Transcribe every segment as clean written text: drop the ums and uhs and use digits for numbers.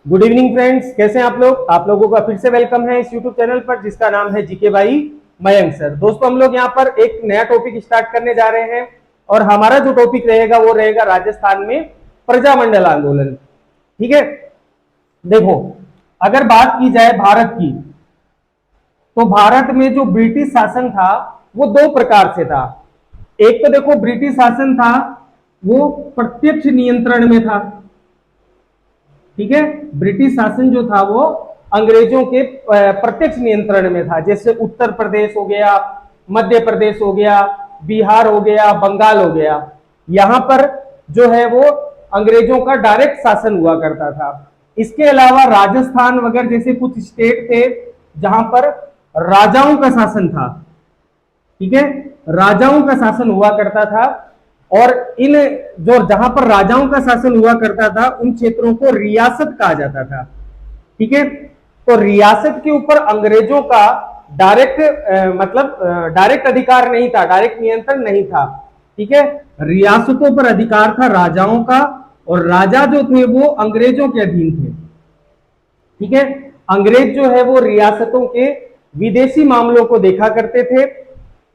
Good evening friends, कैसे हैं आप लोग। आप लोगों का फिर से वेलकम है इस यूट्यूब चैनल पर जिसका नाम है जीके भाई मयंक सर। दोस्तों, हम लोग यहाँ पर एक नया टॉपिक स्टार्ट करने जा रहे हैं और हमारा जो टॉपिक रहेगा वो रहेगा राजस्थान में प्रजामंडल आंदोलन। ठीक है, देखो, अगर बात की जाए भारत की, तो भारत में जो ब्रिटिश शासन था वो दो प्रकार से था। एक तो देखो, ब्रिटिश शासन था वो प्रत्यक्ष नियंत्रण में था। ठीक है, ब्रिटिश शासन जो था वो अंग्रेजों के प्रत्यक्ष नियंत्रण में था। जैसे उत्तर प्रदेश हो गया, मध्य प्रदेश हो गया, बिहार हो गया, बंगाल हो गया, यहां पर जो है वो अंग्रेजों का डायरेक्ट शासन हुआ करता था। इसके अलावा राजस्थान वगैरह जैसे कुछ स्टेट थे जहां पर राजाओं का शासन था। ठीक है, राजाओं का शासन हुआ करता था और इन जो जहां पर राजाओं का शासन हुआ करता था उन क्षेत्रों को रियासत कहा जाता था। ठीक है, तो रियासत के ऊपर अंग्रेजों का डायरेक्ट डायरेक्ट अधिकार नहीं था, डायरेक्ट नियंत्रण नहीं था। ठीक है, रियासतों पर अधिकार था राजाओं का और राजा जो थे वो अंग्रेजों के अधीन थे। ठीक है, अंग्रेज जो है वो रियासतों के विदेशी मामलों को देखा करते थे।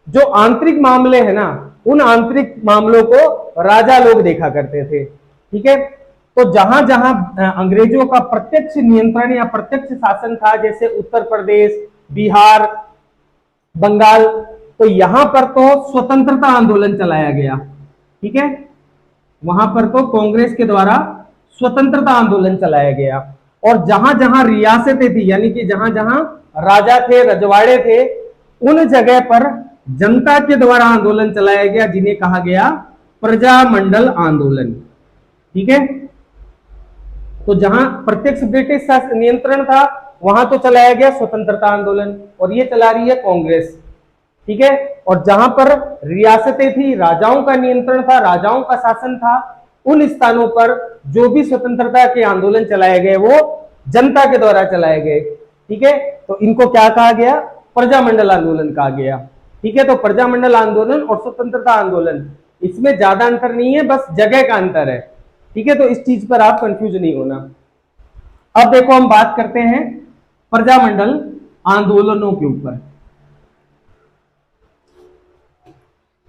जो आंतरिक मामले हैं ना, उन आंतरिक मामलों को राजा लोग देखा करते थे। ठीक है, तो जहां जहां अंग्रेजों का प्रत्यक्ष नियंत्रण या प्रत्यक्ष शासन था, जैसे उत्तर प्रदेश, बिहार, बंगाल, तो यहां पर तो स्वतंत्रता आंदोलन चलाया गया। ठीक है, वहां पर तो कांग्रेस के द्वारा स्वतंत्रता आंदोलन चलाया गया। और जहां जहां रियासतें थी, यानी कि जहां जहां राजा थे, रजवाड़े थे, उन जगह पर जनता के द्वारा आंदोलन चलाया गया जिन्हें कहा गया प्रजामंडल आंदोलन। ठीक है, तो जहां प्रत्यक्ष ब्रिटिश नियंत्रण था वहां तो चलाया गया स्वतंत्रता आंदोलन और ये चला रही है कांग्रेस। ठीक है, और जहां पर रियासतें थी, राजाओं का नियंत्रण था, राजाओं का शासन था, उन स्थानों पर जो भी स्वतंत्रता के आंदोलन चलाए गए वो जनता के द्वारा चलाए गए। ठीक है, तो इनको क्या कहा गया? प्रजामंडल आंदोलन कहा गया। ठीक है, तो प्रजामंडल आंदोलन और स्वतंत्रता आंदोलन, इसमें ज्यादा अंतर नहीं है, बस जगह का अंतर है। ठीक है, तो इस चीज पर आप कंफ्यूज नहीं होना। अब देखो, हम बात करते हैं प्रजामंडल आंदोलनों के ऊपर।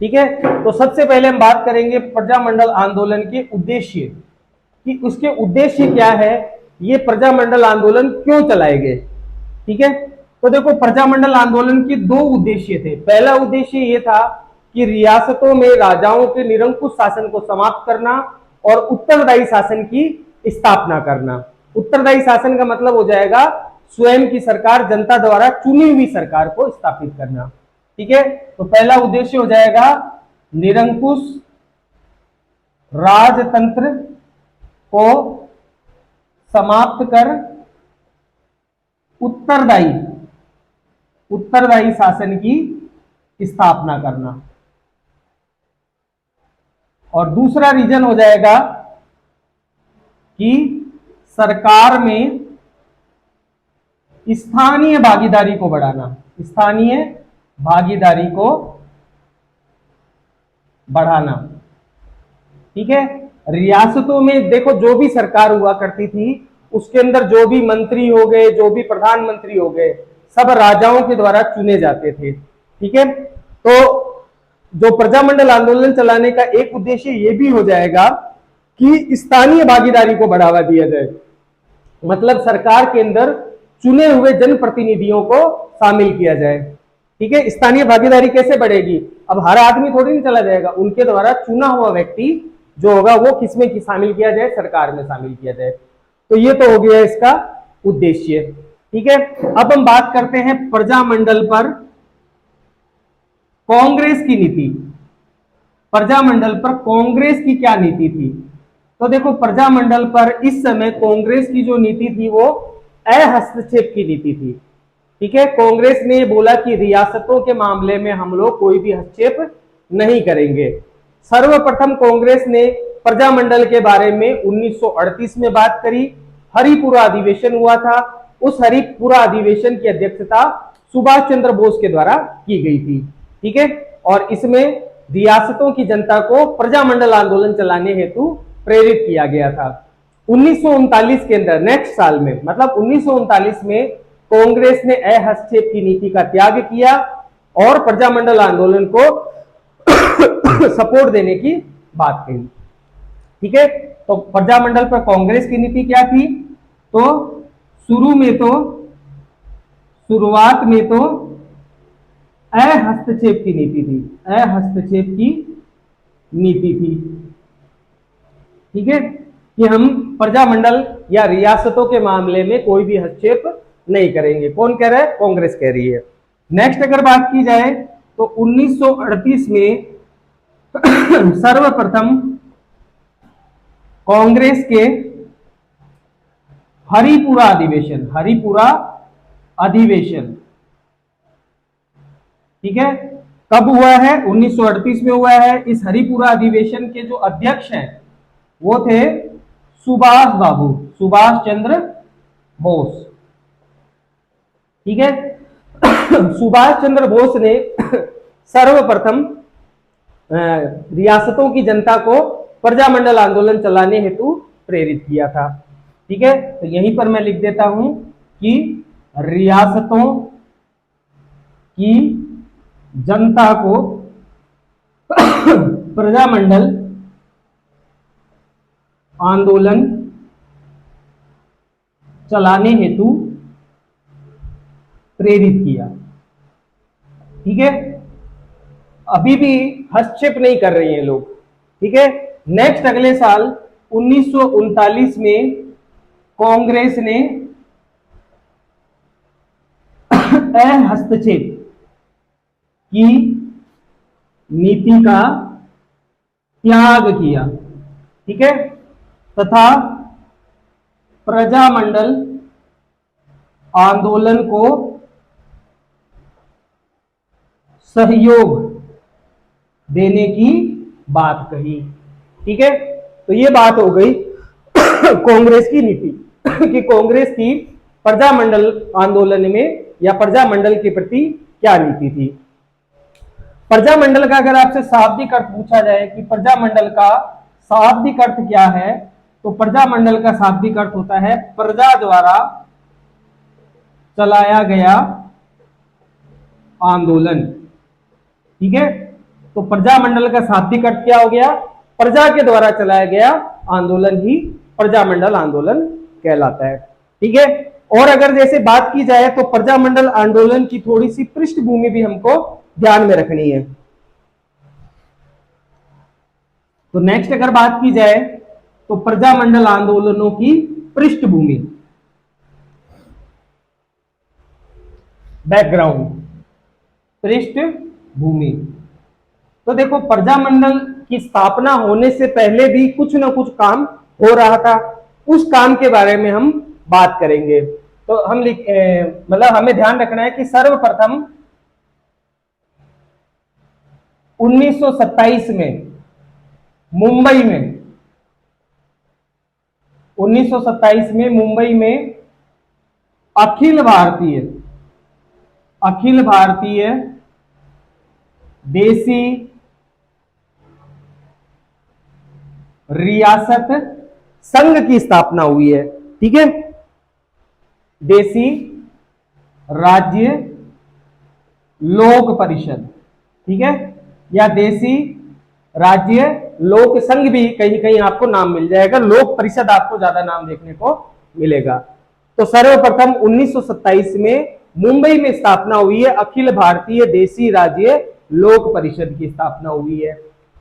ठीक है, तो सबसे पहले हम बात करेंगे प्रजामंडल आंदोलन के उद्देश्य, कि उसके उद्देश्य क्या है, ये प्रजामंडल आंदोलन क्यों चलाए गए। ठीक है, तो देखो, प्रजामंडल आंदोलन के दो उद्देश्य थे। पहला उद्देश्य ये था कि रियासतों में राजाओं के निरंकुश शासन को समाप्त करना और उत्तरदायी शासन की स्थापना करना। उत्तरदायी शासन का मतलब हो जाएगा स्वयं की सरकार, जनता द्वारा चुनी हुई सरकार को स्थापित करना। ठीक है, तो पहला उद्देश्य हो जाएगा निरंकुश राजतंत्र को समाप्त कर उत्तरदायी शासन की स्थापना करना। और दूसरा रीजन हो जाएगा कि सरकार में स्थानीय भागीदारी को बढ़ाना, स्थानीय भागीदारी को बढ़ाना। ठीक है, रियासतों में देखो, जो भी सरकार हुआ करती थी उसके अंदर जो भी मंत्री हो गए, जो भी प्रधानमंत्री हो गए, सब राजाओं के द्वारा चुने जाते थे। ठीक है, तो जो प्रजामंडल आंदोलन चलाने का एक उद्देश्य ये भी हो जाएगा कि स्थानीय भागीदारी को बढ़ावा दिया जाए, मतलब सरकार के अंदर चुने हुए जनप्रतिनिधियों को शामिल किया जाए। ठीक है, स्थानीय भागीदारी कैसे बढ़ेगी? अब हर आदमी थोड़ी नहीं चला जाएगा, उनके द्वारा चुना हुआ व्यक्ति जो होगा वो किसमें शामिल किया जाए? सरकार में शामिल किया जाए। तो ये तो हो गया इसका उद्देश्य। ठीक है, अब हम बात करते हैं प्रजामंडल पर कांग्रेस की नीति। प्रजामंडल पर कांग्रेस की क्या नीति थी? तो देखो, प्रजामंडल पर इस समय कांग्रेस की जो नीति थी वो अहस्तक्षेप की नीति थी। ठीक है, कांग्रेस ने बोला कि रियासतों के मामले में हम लोग कोई भी हस्तक्षेप नहीं करेंगे। सर्वप्रथम कांग्रेस ने प्रजामंडल के बारे में 1938 में बात करी। हरिपुरा अधिवेशन हुआ था, उस हरिपुरा अधिवेशन की अध्यक्षता सुभाष चंद्र बोस के द्वारा की गई थी। ठीक है, और इसमें रियासतों की जनता को प्रजामंडल आंदोलन चलाने हेतु प्रेरित किया गया था। 1939 के अंदर नेक्स्ट साल में, मतलब 1939 में कांग्रेस ने अहस्तक्षेप की नीति का त्याग किया और प्रजामंडल आंदोलन को सपोर्ट देने की बात कही। ठीक है, तो प्रजामंडल पर कांग्रेस की नीति क्या थी? तो शुरुआत में तो अहस्तक्षेप की नीति थी, अहस्तक्षेप की नीति थी। ठीक है, कि हम प्रजामंडल या रियासतों के मामले में कोई भी हस्तक्षेप नहीं करेंगे। कौन कह रहा है? कांग्रेस कह रही है। नेक्स्ट अगर बात की जाए तो 1938 में सर्वप्रथम कांग्रेस के हरिपुरा अधिवेशन, ठीक है, कब हुआ है? 1938 में हुआ है। इस हरिपुरा अधिवेशन के जो अध्यक्ष हैं वो थे सुभाष चंद्र बोस। ठीक है, सुभाष चंद्र बोस ने सर्वप्रथम रियासतों की जनता को प्रजामंडल आंदोलन चलाने हेतु प्रेरित किया था। ठीक है, तो यहीं पर मैं लिख देता हूं कि रियासतों की जनता को प्रजामंडल आंदोलन चलाने हेतु प्रेरित किया। ठीक है, अभी भी हस्तक्षेप नहीं कर रहे हैं लोग। ठीक है, नेक्स्ट अगले साल 1939 में कांग्रेस ने हस्तक्षेप की नीति का त्याग किया। ठीक है, तथा प्रजामंडल आंदोलन को सहयोग देने की बात कही। ठीक है, तो ये बात हो गई कांग्रेस की नीति कि कांग्रेस की प्रजामंडल आंदोलन में या प्रजामंडल के प्रति क्या नीति थी। प्रजामंडल का अगर आपसे शाब्दिक अर्थ पूछा जाए कि प्रजामंडल का शाब्दिक अर्थ क्या है, तो प्रजामंडल का शाब्दिक अर्थ होता है प्रजा द्वारा चलाया गया आंदोलन। ठीक है, तो प्रजामंडल का शाब्दिक अर्थ क्या हो गया? प्रजा के द्वारा चलाया गया आंदोलन ही प्रजामंडल आंदोलन कहलाता है। ठीक है, और अगर जैसे बात की जाए तो प्रजामंडल आंदोलन की थोड़ी सी पृष्ठभूमि भी हमको ध्यान में रखनी है। तो नेक्स्ट अगर बात की जाए तो प्रजामंडल आंदोलनों की पृष्ठभूमि, बैकग्राउंड, पृष्ठभूमि। तो देखो, प्रजामंडल की स्थापना होने से पहले भी कुछ ना कुछ काम हो रहा था, उस काम के बारे में हम बात करेंगे। तो हम मतलब हमें ध्यान रखना है कि सर्वप्रथम 1927 में मुंबई में अखिल भारतीय देसी रियासत संघ की स्थापना हुई है। ठीक है, देसी राज्य लोक परिषद। ठीक है, या देसी राज्य लोक संघ भी कहीं कहीं आपको नाम मिल जाएगा, लोक परिषद आपको ज्यादा नाम देखने को मिलेगा। तो सर्वप्रथम 1927 में मुंबई में स्थापना हुई है, अखिल भारतीय देसी राज्य लोक परिषद की स्थापना हुई है।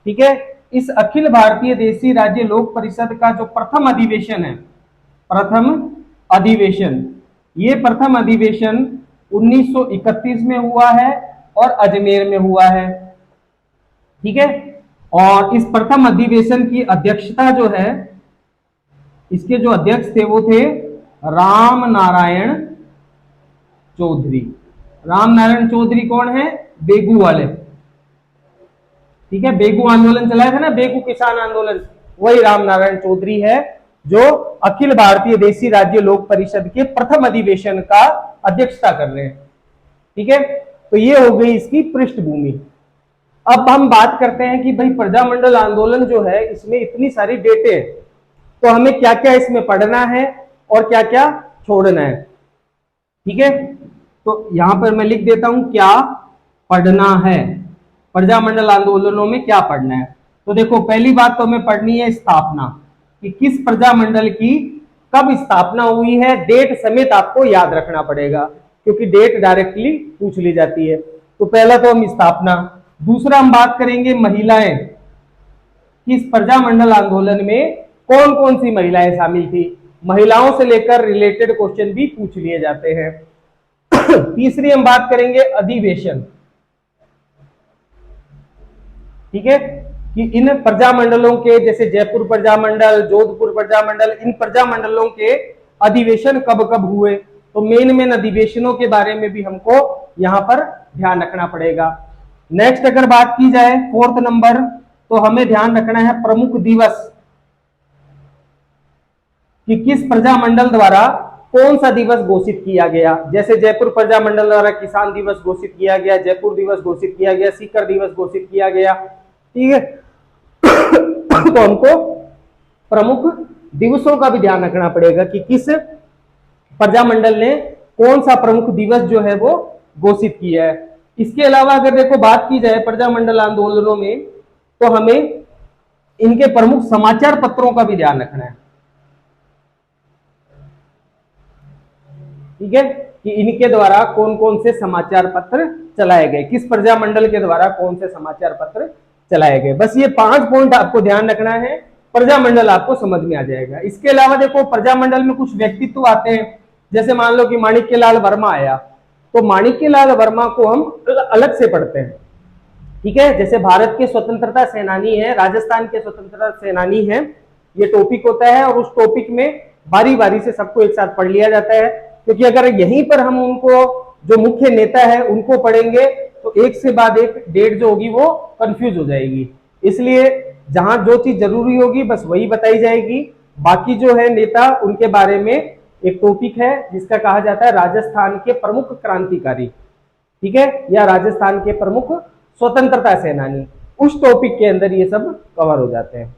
ठीक है, इस अखिल भारतीय देसी राज्य लोक परिषद का जो प्रथम अधिवेशन है, ये प्रथम अधिवेशन 1931 में हुआ है और अजमेर में हुआ है। ठीक है, और इस प्रथम अधिवेशन की अध्यक्षता जो है, इसके जो अध्यक्ष थे वो थे राम नारायण चौधरी। राम नारायण चौधरी कौन है? बेगू वाले। ठीक है, बेगू आंदोलन चलाया था ना, बेगू किसान आंदोलन, वही राम नारायण चौधरी है जो अखिल भारतीय देसी राज्य लोक परिषद के प्रथम अधिवेशन का अध्यक्षता कर रहे हैं। ठीक है, तो ये हो गई इसकी पृष्ठभूमि। अब हम बात करते हैं कि भाई प्रजामंडल आंदोलन जो है, इसमें इतनी सारी डेटें हैं, तो हमें क्या क्या इसमें पढ़ना है और क्या क्या छोड़ना है। ठीक है, तो यहां पर मैं लिख देता हूं क्या पढ़ना है, प्रजामंडल आंदोलनों में क्या पढ़ना है। तो देखो पहली बात तो हमें पढ़नी है स्थापना, कि किस प्रजामंडल की कब स्थापना हुई है, डेट समेत आपको याद रखना पड़ेगा, क्योंकि डेट डायरेक्टली पूछ ली जाती है। तो पहला तो हम स्थापना। दूसरा हम बात करेंगे महिलाएं, कि इस प्रजामंडल आंदोलन में कौन कौन सी महिलाएं शामिल थी, महिलाओं से लेकर रिलेटेड क्वेश्चन भी पूछ लिए जाते हैं। तीसरी हम बात करेंगे अधिवेशन। ठीक है, कि इन प्रजामंडलों के, जैसे जयपुर प्रजामंडल, जोधपुर प्रजामंडल, इन प्रजामंडलों के अधिवेशन कब कब हुए, तो मेन अधिवेशनों के बारे में भी हमको यहां पर ध्यान रखना पड़ेगा। नेक्स्ट अगर बात की जाए फोर्थ नंबर, तो हमें ध्यान रखना है प्रमुख दिवस, कि किस प्रजामंडल द्वारा कौन सा दिवस घोषित किया गया। जैसे जयपुर प्रजामंडल द्वारा किसान दिवस घोषित किया गया, जयपुर दिवस घोषित किया गया, सीकर दिवस घोषित किया गया। ठीक है, तो हमको प्रमुख दिवसों का भी ध्यान रखना पड़ेगा कि किस प्रजामंडल ने कौन सा प्रमुख दिवस जो है वो घोषित किया है। इसके अलावा अगर देखो बात की जाए प्रजामंडल आंदोलनों में, तो हमें इनके प्रमुख समाचार पत्रों का भी ध्यान रखना है। ठीक है, कि इनके द्वारा कौन कौन से समाचार पत्र चलाए गए, किस प्रजामंडल के द्वारा कौन से समाचार पत्र चलाए गए। बस ये 5 पॉइंट आपको ध्यान रखना है, प्रजामंडल आपको समझ में आ जाएगा। इसके अलावा देखो प्रजामंडल में कुछ व्यक्तित्व आते हैं, जैसे मान लो कि माणिक्यलाल वर्मा आया, तो माणिक्यलाल वर्मा को हम अलग से पढ़ते हैं। ठीक है, जैसे भारत के स्वतंत्रता सेनानी है, राजस्थान के स्वतंत्रता सेनानी है, ये टॉपिक होता है, और उस टॉपिक में बारी बारी से सबको एक साथ पढ़ लिया जाता है, क्योंकि अगर यहीं पर हम उनको जो मुख्य नेता है उनको पढ़ेंगे तो एक से बाद एक डेट जो होगी वो कंफ्यूज हो जाएगी। इसलिए जहां जो चीज जरूरी होगी बस वही बताई जाएगी, बाकी जो है नेता उनके बारे में एक टॉपिक है जिसका कहा जाता है राजस्थान के प्रमुख क्रांतिकारी। ठीक है, या राजस्थान के प्रमुख स्वतंत्रता सेनानी, उस टॉपिक के अंदर ये सब कवर हो जाते हैं।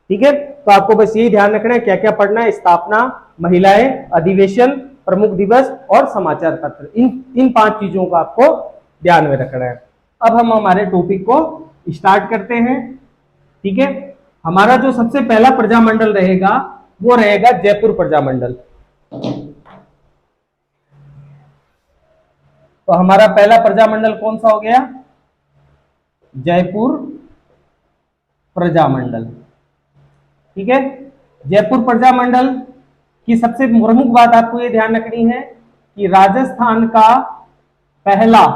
ठीक है, तो आपको बस यही ध्यान रखना है क्या क्या पढ़ना है, स्थापना, महिलाएं, अधिवेशन, प्रमुख दिवस और समाचार पत्र, इन 5 चीजों को आपको ध्यान में रखना है। अब हम हमारे टॉपिक को स्टार्ट करते हैं। ठीक है, हमारा जो सबसे पहला प्रजामंडल रहेगा वो रहेगा जयपुर प्रजामंडल। तो हमारा पहला प्रजामंडल कौन सा हो गया, जयपुर प्रजामंडल। ठीक है, जयपुर प्रजामंडल की सबसे प्रमुख बात आपको ये ध्यान रखनी है कि राजस्थान का पहला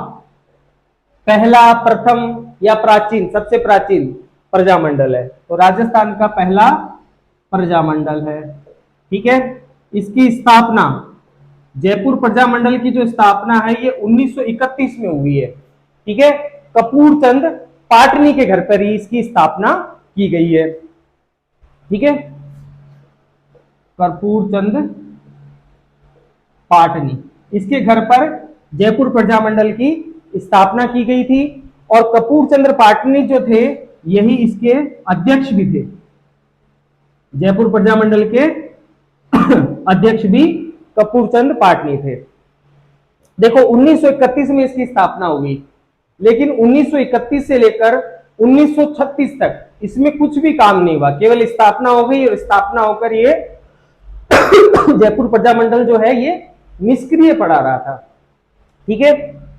प्रथम या प्राचीन, सबसे प्राचीन प्रजामंडल है, तो राजस्थान का पहला प्रजामंडल है। ठीक है, इसकी स्थापना, जयपुर प्रजामंडल की जो स्थापना है ये 1931 में हुई है। ठीक है, कपूर चंद पाटनी के घर पर ही इसकी स्थापना की गई है। ठीक है, कपूर चंद पाटनी, इसके घर पर जयपुर प्रजामंडल की स्थापना की गई थी, और कपूर चंद्र पाटनी जो थे यही इसके अध्यक्ष भी थे, जयपुर प्रजामंडल के अध्यक्ष भी कपूर चंद पाटनी थे। देखो 1931 में इसकी स्थापना हुई, लेकिन 1931 से लेकर 1936 तक इसमें कुछ भी काम नहीं हुआ, केवल स्थापना हो गई, और स्थापना होकर ये जयपुर प्रजामंडल जो है ये निष्क्रिय पड़ा रहा था। ठीक है,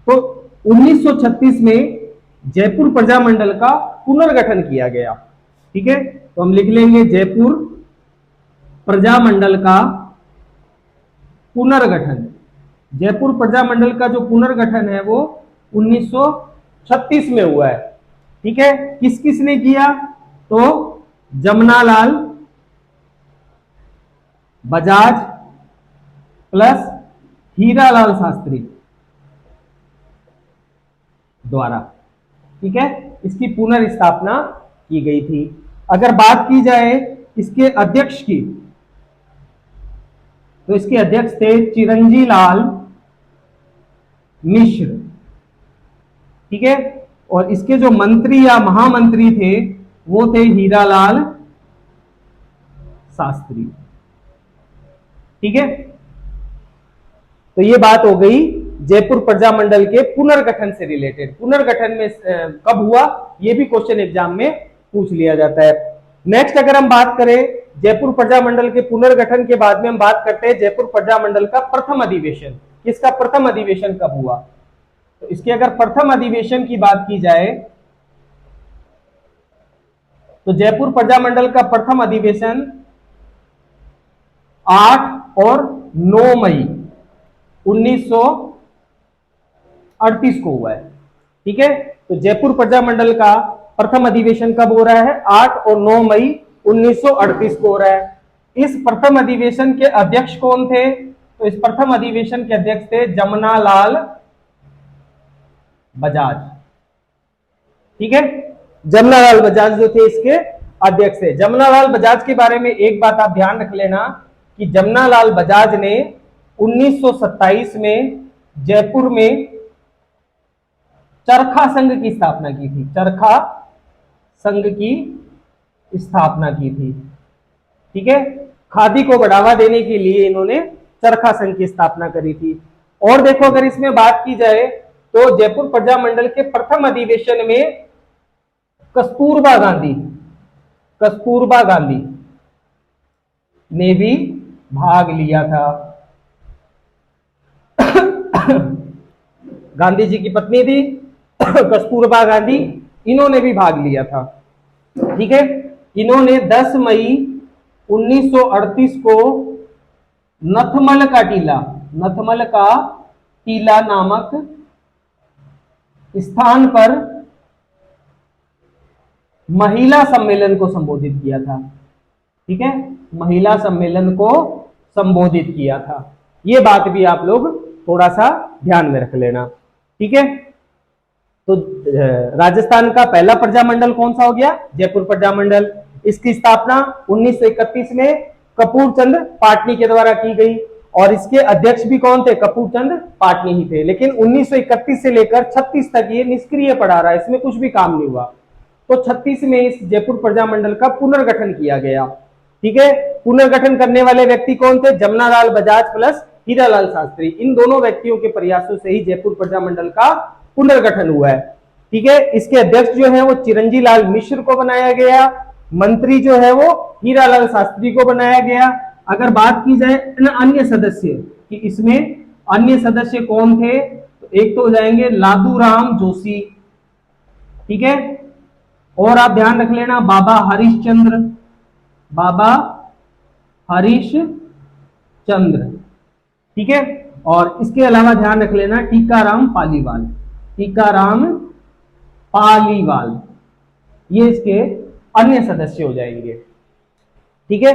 तो 1936 में जयपुर प्रजामंडल का पुनर्गठन किया गया। ठीक है, तो हम लिख लेंगे जयपुर प्रजामंडल का पुनर्गठन। जयपुर प्रजामंडल का जो पुनर्गठन है वो 1936 में हुआ है। ठीक है, किस किस ने किया, तो जमनालाल बजाज प्लस हीरालाल शास्त्री द्वारा। ठीक है, इसकी पुनर्स्थापना की गई थी। अगर बात की जाए इसके अध्यक्ष की, तो इसके अध्यक्ष थे चिरंजी लाल मिश्र। ठीक है, और इसके जो मंत्री या महामंत्री थे वो थे हीरालाल शास्त्री। ठीक है, तो ये बात हो गई जयपुर प्रजामंडल के पुनर्गठन से रिलेटेड। पुनर्गठन में कब हुआ, ये भी क्वेश्चन एग्जाम में पूछ लिया जाता है। नेक्स्ट अगर हम बात करें जयपुर प्रजामंडल के पुनर्गठन के बाद में हम बात करते हैं जयपुर प्रजामंडल का प्रथम अधिवेशन। किसका प्रथम अधिवेशन कब हुआ, तो इसके अगर प्रथम अधिवेशन की बात की जाए तो जयपुर प्रजामंडल का प्रथम अधिवेशन 8 और 9 मई 1938 को हुआ है। ठीक है, तो जयपुर प्रजामंडल का प्रथम अधिवेशन कब हो रहा है, 8 और 9 मई 1938 को हो रहा है। इस प्रथम अधिवेशन के अध्यक्ष कौन थे, तो इस प्रथम अधिवेशन के अध्यक्ष थे जमनालाल बजाज। ठीक है, जमनालाल बजाज जो थे इसके अध्यक्ष थे। जमनालाल बजाज के बारे में एक बात आप ध्यान रख लेना कि जमनालाल बजाज ने 1927 में जयपुर में चरखा संघ की स्थापना की थी। चरखा संघ की स्थापना की थी। ठीक है, खादी को बढ़ावा देने के लिए इन्होंने चरखा संघ की स्थापना करी थी। और देखो अगर इसमें बात की जाए तो जयपुर प्रजामंडल के प्रथम अधिवेशन में कस्तूरबा गांधी ने भी भाग लिया था। गांधी जी की पत्नी थी कस्तूरबा गांधी, इन्होंने भी भाग लिया था। ठीक है, इन्होंने 10 मई 1938 को नथमल का टीला नामक स्थान पर महिला सम्मेलन को संबोधित किया था। ठीक है, महिला सम्मेलन को संबोधित किया था। ये बात भी आप लोग थोड़ा सा ध्यान में रख लेना। ठीक है, तो राजस्थान का पहला प्रजामंडल कौन सा हो गया, जयपुर प्रजामंडल। इसकी स्थापना 1931 में कपूर चंद पाटनी के द्वारा की गई और इसके अध्यक्ष भी कौन थे, कपूर चंद पाटनी ही थे। लेकिन 1931 से लेकर 36 तक ये निष्क्रिय पड़ा रहा, इसमें कुछ भी काम नहीं हुआ। तो 36 में इस जयपुर प्रजामंडल का पुनर्गठन किया गया। ठीक है, पुनर्गठन करने वाले व्यक्ति कौन थे, जमनालाल बजाज प्लस हीरालाल शास्त्री। इन दोनों व्यक्तियों के प्रयासों से ही जयपुर प्रजामंडल का पुनर्गठन हुआ है। ठीक है, इसके अध्यक्ष जो है वो चिरंजी लाल मिश्र को बनाया गया, मंत्री जो है वो हीरालाल शास्त्री को बनाया गया। अगर बात की जाए अन्य सदस्य कि इसमें अन्य सदस्य कौन थे, तो एक तो हो जाएंगे लादूराम जोशी। ठीक है, और आप ध्यान रख लेना बाबा हरिश्चंद्र। ठीक है, और इसके अलावा ध्यान रख लेना टीकाराम पालीवाल, ये इसके अन्य सदस्य हो जाएंगे। ठीक है,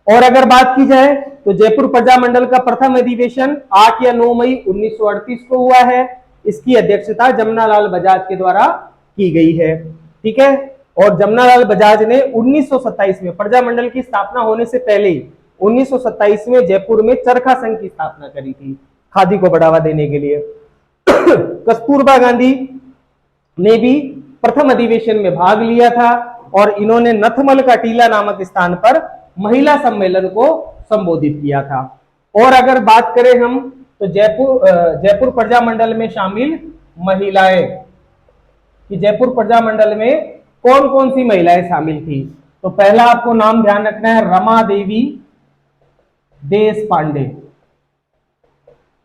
और अगर बात की जाए तो जयपुर प्रजामंडल का प्रथम अधिवेशन 8 या 9 मई 1938 को हुआ है। इसकी अध्यक्षता जमनालाल बजाज के द्वारा की गई है। ठीक है, और जमनालाल बजाज ने 1927 में प्रजामंडल की स्थापना होने से पहले ही 1927 में जयपुर में चरखा संघ की स्थापना करी थी खादी को बढ़ावा देने के लिए। कस्तूरबा गांधी ने भी प्रथम अधिवेशन में भाग लिया था और इन्होंने नथमल का टीला नामक स्थान पर महिला सम्मेलन को संबोधित किया था। और अगर बात करें हम तो जयपुर प्रजामंडल में शामिल महिलाएं कि जयपुर प्रजामंडल में कौन कौन सी महिलाएं शामिल थी, तो पहला आपको नाम ध्यान रखना है रमा देवी देश पांडे।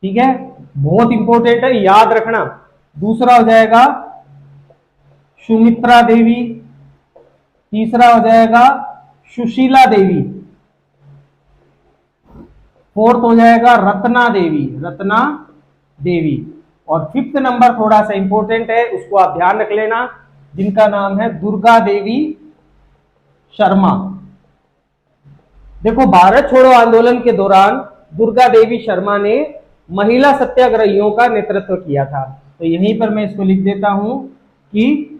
ठीक है, बहुत इंपॉर्टेंट है, याद रखना। दूसरा हो जाएगा सुमित्रा देवी, तीसरा हो जाएगा सुशीला देवी, फोर्थ हो जाएगा रत्ना देवी, और फिफ्थ नंबर थोड़ा सा इंपॉर्टेंट है, उसको आप ध्यान रख लेना, जिनका नाम है दुर्गा देवी शर्मा। देखो, भारत छोड़ो आंदोलन के दौरान दुर्गा देवी शर्मा ने महिला सत्याग्रहियों का नेतृत्व किया था। तो यहीं पर मैं इसको लिख देता हूं कि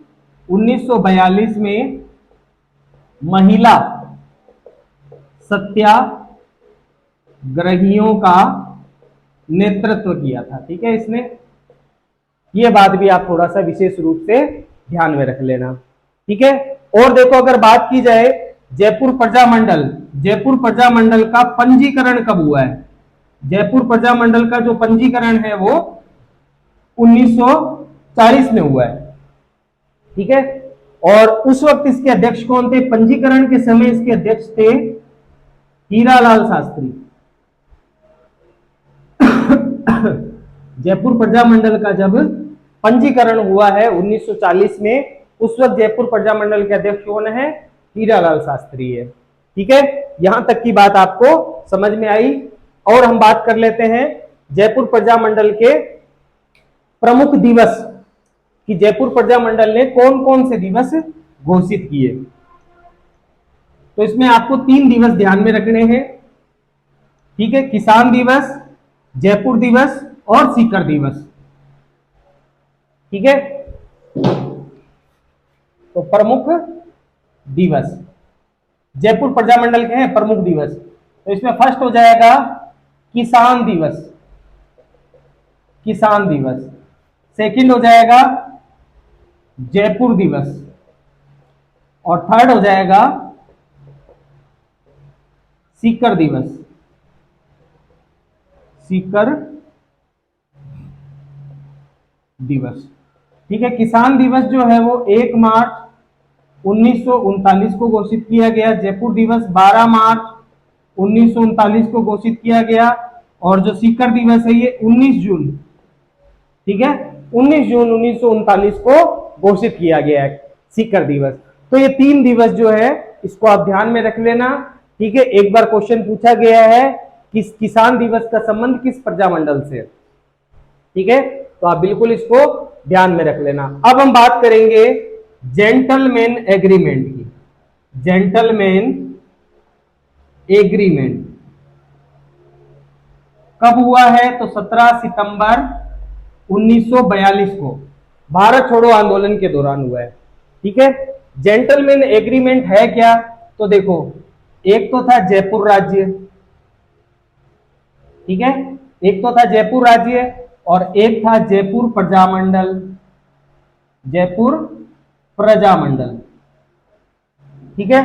1942 में महिला सत्याग्रहियों का नेतृत्व किया था। ठीक है, इसने, ये बात भी आप थोड़ा सा विशेष रूप से ध्यान में रख लेना। ठीक है, और देखो अगर बात की जाए जयपुर प्रजामंडल, जयपुर प्रजामंडल का पंजीकरण कब हुआ है? जयपुर प्रजामंडल का जो पंजीकरण है वो 1940 में हुआ है। ठीक है, और उस वक्त इसके अध्यक्ष कौन थे? पंजीकरण के समय इसके अध्यक्ष थे हीरालाल शास्त्री। जयपुर प्रजामंडल का जब पंजीकरण हुआ है 1940 में, उस वक्त जयपुर प्रजामंडल के अध्यक्ष कौन है? हीरालाल शास्त्री है। ठीक है, यहां तक की बात आपको समझ में आई। और हम बात कर लेते हैं जयपुर प्रजामंडल के प्रमुख दिवस कि जयपुर प्रजामंडल ने कौन कौन से दिवस घोषित किए। तो इसमें आपको 3 दिवस ध्यान में रखने हैं। ठीक है, किसान दिवस, जयपुर दिवस और सीकर दिवस। ठीक है, तो प्रमुख दिवस जयपुर प्रजामंडल के हैं प्रमुख दिवस। तो इसमें फर्स्ट हो जाएगा किसान दिवस, किसान दिवस। सेकंड हो जाएगा जयपुर दिवस और थर्ड हो जाएगा सीकर दिवस, सीकर दिवस। ठीक है, किसान दिवस जो है वो 1 मार्च 1939 को घोषित किया गया। जयपुर दिवस 12 मार्च 1939 को घोषित किया गया। और जो सीकर दिवस है ये 19 जून, ठीक है, 19 जून 1939 को घोषित किया गया है सीकर दिवस। तो ये 3 दिवस जो है इसको आप ध्यान में रख लेना। ठीक है, एक बार क्वेश्चन पूछा गया है कि किसान दिवस का संबंध किस प्रजामंडल से? ठीक है, तो आप बिल्कुल इसको ध्यान में रख लेना। अब हम बात करेंगे जेंटलमैन एग्रीमेंट की। जेंटलमैन एग्रीमेंट कब हुआ है? तो 17 सितंबर 1942 को भारत छोड़ो आंदोलन के दौरान हुआ है। ठीक है, जेंटलमैन एग्रीमेंट है क्या? तो देखो, एक तो था जयपुर राज्य, ठीक है, एक तो था जयपुर राज्य और एक था जयपुर प्रजामंडल, जयपुर प्रजामंडल। ठीक है,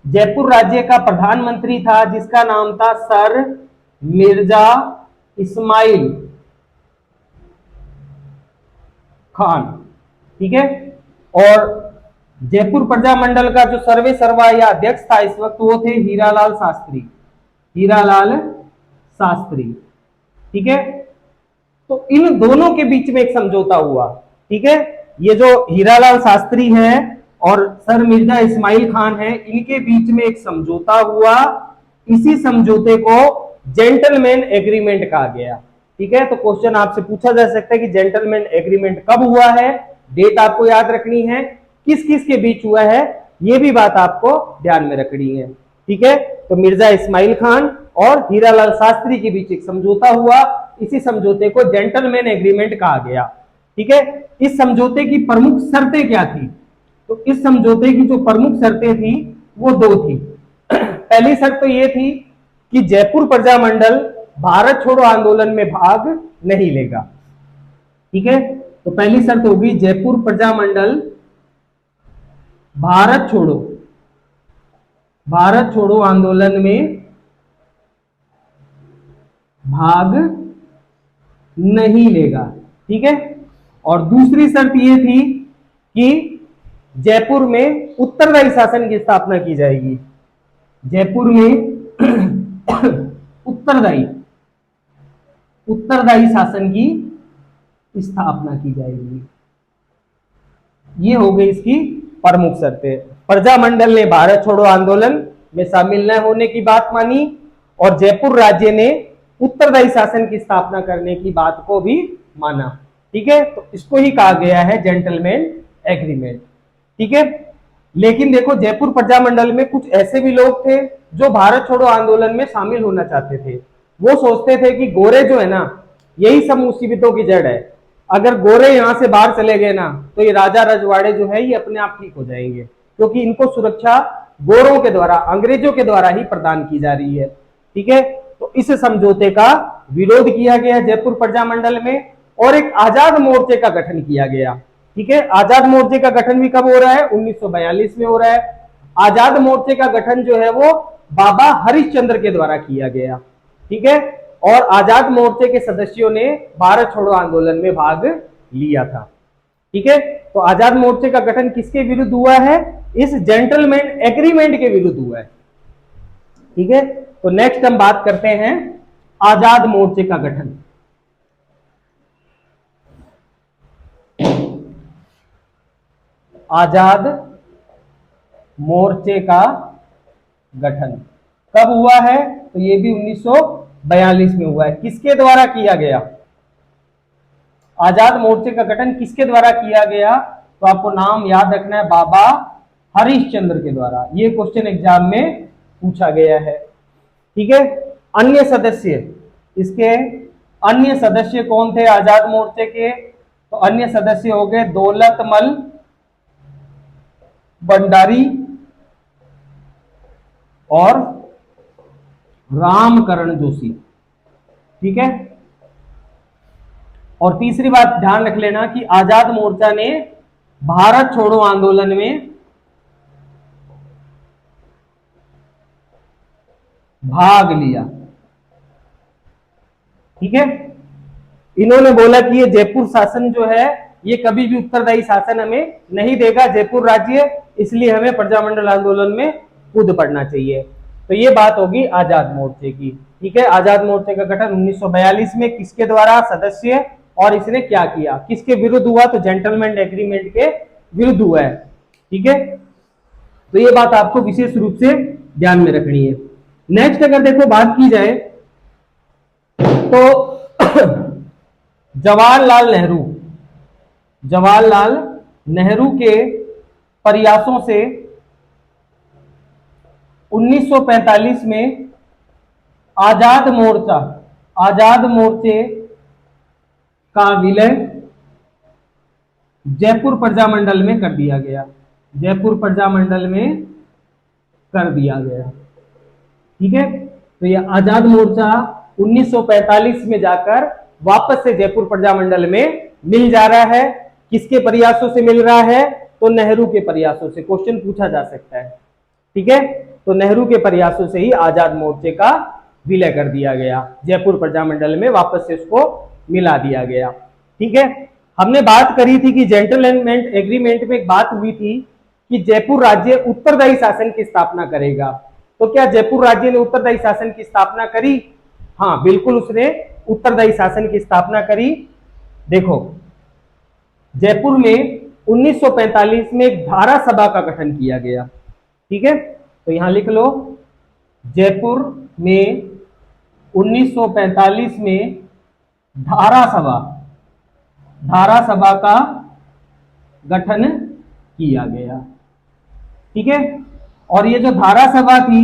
जयपुर राज्य का प्रधानमंत्री था जिसका नाम था सर मिर्जा इस्माइल खान। ठीक है, और जयपुर प्रजामंडल का जो सर्वे सर्वा या अध्यक्ष था इस वक्त वो थे हीरालाल शास्त्री, हीरालाल शास्त्री। ठीक है, तो इन दोनों के बीच में एक समझौता हुआ। ठीक है, ये जो हीरालाल शास्त्री है और सर मिर्जा इस्माइल खान है, इनके बीच में एक समझौता हुआ। इसी समझौते को जेंटलमैन एग्रीमेंट कहा गया। ठीक है, तो क्वेश्चन आपसे पूछा जा सकता है कि जेंटलमैन एग्रीमेंट कब हुआ है, डेट आपको याद रखनी है, किस किस के बीच हुआ है, ये भी बात आपको ध्यान में रखनी है। ठीक है, तो मिर्जा इस्माइल खान और हीरालाल शास्त्री के बीच एक समझौता हुआ, इसी समझौते को जेंटलमैन एग्रीमेंट कहा गया। ठीक है, इस समझौते की प्रमुख शर्तें क्या थी? तो इस समझौते की जो प्रमुख शर्तें थी वो 2 थी। पहली शर्त तो ये थी कि जयपुर प्रजामंडल भारत छोड़ो आंदोलन में भाग नहीं लेगा। ठीक है, तो पहली शर्त होगी जयपुर प्रजामंडल भारत छोड़ो आंदोलन में भाग नहीं लेगा। ठीक है, और दूसरी शर्त यह थी कि जयपुर में उत्तरदायी शासन की स्थापना की जाएगी। जयपुर में उत्तरदायी शासन की स्थापना की जाएगी। ये हो गई इसकी प्रमुख शर्तें। प्रजामंडल ने भारत छोड़ो आंदोलन में शामिल न होने की बात मानी और जयपुर राज्य ने उत्तरदायी शासन की स्थापना करने की बात को भी माना। ठीक है, तो इसको ही कहा गया है जेंटलमैन एग्रीमेंट। ठीक है, लेकिन देखो जयपुर प्रजामंडल में कुछ ऐसे भी लोग थे जो भारत छोड़ो आंदोलन में शामिल होना चाहते थे। वो सोचते थे कि गोरे जो है ना, यही सब मुसीबतों की जड़ है। अगर गोरे यहां से बाहर चले गए ना तो ये राजा रजवाड़े जो है ये अपने आप ठीक हो जाएंगे, क्योंकि इनको सुरक्षा गोरों के द्वारा, अंग्रेजों के द्वारा ही प्रदान की जा रही है। ठीक है, तो इस समझौते का विरोध किया गया जयपुर प्रजामंडल में और एक आजाद मोर्चे का गठन किया गया। ठीक है। आजाद मोर्चे का गठन भी कब हो रहा है? 1942 में हो रहा है। आजाद मोर्चे का गठन जो है वो बाबा हरिश्चंद्र के द्वारा किया गया, ठीक है। और आजाद मोर्चे के सदस्यों ने भारत छोड़ो आंदोलन में भाग लिया था, ठीक है। तो आजाद मोर्चे का गठन किसके विरुद्ध हुआ है? इस जेंटलमैन एग्रीमेंट के विरुद्ध हुआ है, ठीक है। तो नेक्स्ट हम बात करते हैं आजाद मोर्चे का गठन। आजाद मोर्चे का गठन कब हुआ है? तो ये भी 1942 में हुआ है। किसके द्वारा किया गया? आजाद मोर्चे का गठन किसके द्वारा किया गया? तो आपको नाम याद रखना है, बाबा हरिश्चंद्र के द्वारा। ये क्वेश्चन एग्जाम में पूछा गया है, ठीक है। अन्य सदस्य, इसके अन्य सदस्य कौन थे आजाद मोर्चे के? तो अन्य सदस्य हो गए दौलतमल भंडारी और रामकरण जोशी, ठीक है। और तीसरी बात ध्यान रख लेना कि आजाद मोर्चा ने भारत छोड़ो आंदोलन में भाग लिया, ठीक है। इन्होंने बोला कि ये जयपुर शासन जो है ये कभी भी उत्तरदायी शासन हमें नहीं देगा, जयपुर राज्य, इसलिए हमें प्रजामंडल आंदोलन में कूद पड़ना चाहिए। तो ये बात होगी आजाद मोर्चे की, ठीक है। आजाद मोर्चे का गठन 1942 में किसके द्वारा? सदस्य। और इसने क्या किया? किसके विरुद्ध हुआ? तो जेंटलमैन एग्रीमेंट के विरुद्ध हुआ है, ठीक है। तो ये बात आपको विशेष रूप से ध्यान में रखनी है। नेक्स्ट अगर देखो बात की जाए तो जवाहरलाल नेहरू के प्रयासों से 1945 में आजाद मोर्चे का विलय जयपुर प्रजामंडल में कर दिया गया, ठीक है। तो यह आजाद मोर्चा 1945 में जाकर वापस से जयपुर प्रजामंडल में मिल जा रहा है। किसके प्रयासों से मिल रहा है? तो नेहरू के प्रयासों से। क्वेश्चन पूछा जा सकता है, ठीक है। तो नेहरू के प्रयासों से ही आजाद मोर्चे का विलय कर दिया गया, जयपुर प्रजामंडल में वापस से उसको मिला दिया गया, ठीक है। हमने बात करी थी कि जेंटलमैन एग्रीमेंट में एक बात हुई थी कि जयपुर राज्य उत्तरदायी शासन की स्थापना करेगा। तो क्या जयपुर राज्य ने उत्तरदायी शासन की स्थापना करी? हाँ, बिल्कुल उसने उत्तरदायी शासन की स्थापना करी। देखो, जयपुर में 1945 में एक धारा सभा का गठन किया गया, ठीक है। तो यहां लिख लो, जयपुर में 1945 में धारा सभा का गठन किया गया, ठीक है। और ये जो धारा सभा थी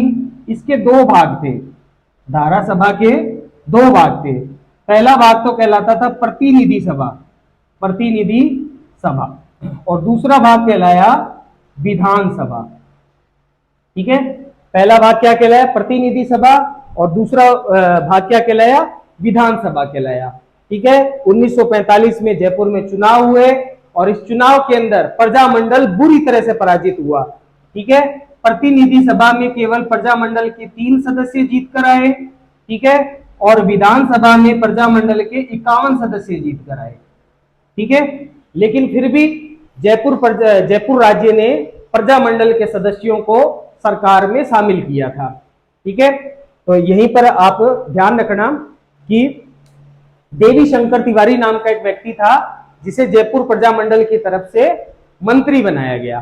इसके दो भाग थे, धारा सभा के दो भाग थे। पहला भाग तो कहलाता था प्रतिनिधि सभा और दूसरा भाग कहलाया विधान सभा, ठीक है। पहला भाग क्या कहलाया? प्रतिनिधि सभा, और दूसरा भाग क्या कहलाया? विधान सभा कहलाया, ठीक है। 1945 में जयपुर में चुनाव हुए और इस चुनाव के अंदर प्रजामंडल बुरी तरह से पराजित हुआ, ठीक है। प्रतिनिधि सभा में केवल प्रजामंडल के 3 सदस्य जीत कर आए, ठीक है। और विधानसभा में प्रजामंडल के 51 सदस्य जीत कर आए, ठीक है। लेकिन फिर भी जयपुर राज्य ने प्रजामंडल के सदस्यों को सरकार में शामिल किया था, ठीक है। तो यहीं पर आप ध्यान रखना कि देवी शंकर तिवारी नाम का एक व्यक्ति था जिसे जयपुर प्रजामंडल की तरफ से मंत्री बनाया गया,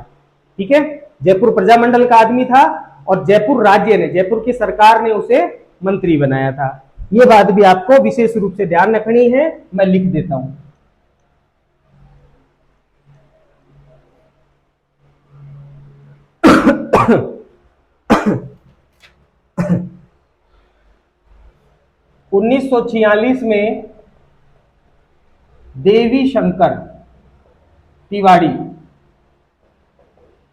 ठीक है। जयपुर प्रजामंडल का आदमी था और जयपुर राज्य ने, जयपुर की सरकार ने उसे मंत्री बनाया था। यह बात भी आपको विशेष रूप से ध्यान रखनी है, मैं लिख देता हूं। उन्नीस 1946 में देवी शंकर तिवारी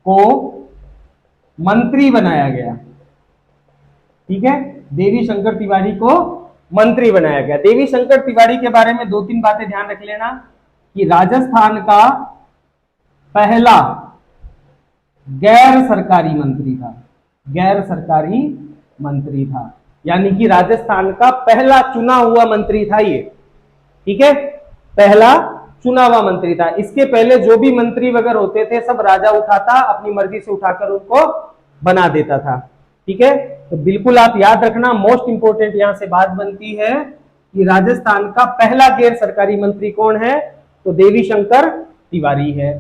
को मंत्री बनाया गया, ठीक है। देवी शंकर तिवारी को मंत्री बनाया गया। देवी शंकर तिवारी के बारे में 2-3 बातें ध्यान रख लेना कि राजस्थान का पहला गैर सरकारी मंत्री था, गैर सरकारी मंत्री था, यानी कि राजस्थान का पहला चुना हुआ मंत्री था ये। ठीक है, पहला चुना हुआ मंत्री था। इसके पहले जो भी मंत्री वगैरह होते थे सब राजा उठाता, अपनी मर्जी से उठाकर उनको बना देता था। ठीक है, तो बिल्कुल आप याद रखना, मोस्ट इंपोर्टेंट यहां से बात बनती है कि राजस्थान का पहला गैर सरकारी मंत्री कौन है, तो देवी शंकर तिवारी है।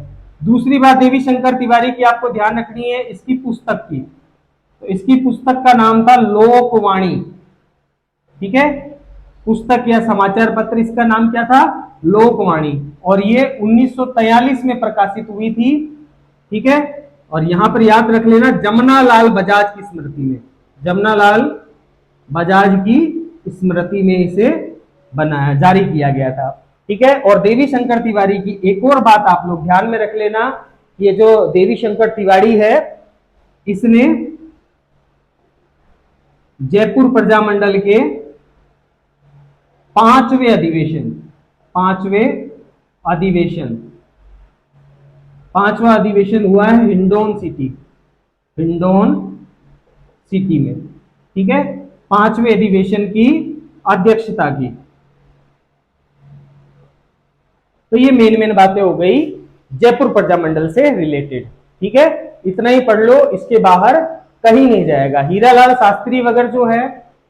दूसरी बात देवी शंकर तिवारी की आपको ध्यान रखनी है इसकी पुस्तक की, तो इसकी पुस्तक का नाम था लोकवाणी। ठीक है, पुस्तक या समाचार पत्र इसका नाम क्या था, लोकवाणी, और ये 1943 में प्रकाशित हुई थी। ठीक है, और यहां पर याद रख लेना जमनालाल बजाज की स्मृति में, जमनालाल बजाज की स्मृति में इसे बनाया, जारी किया गया था। ठीक है, और देवी शंकर तिवारी की एक और बात आप लोग ध्यान में रख लेना, ये जो देवी शंकर तिवारी है इसने जयपुर प्रजामंडल के पांचवें अधिवेशन, पांचवा अधिवेशन हुआ है हिंडौन सिटी में। ठीक है, पांचवें अधिवेशन की अध्यक्षता की। तो ये मेन बातें हो गई जयपुर प्रजामंडल से रिलेटेड। ठीक है, इतना ही पढ़ लो, इसके बाहर कहीं नहीं जाएगा। हीरालाल शास्त्री वगैरह जो है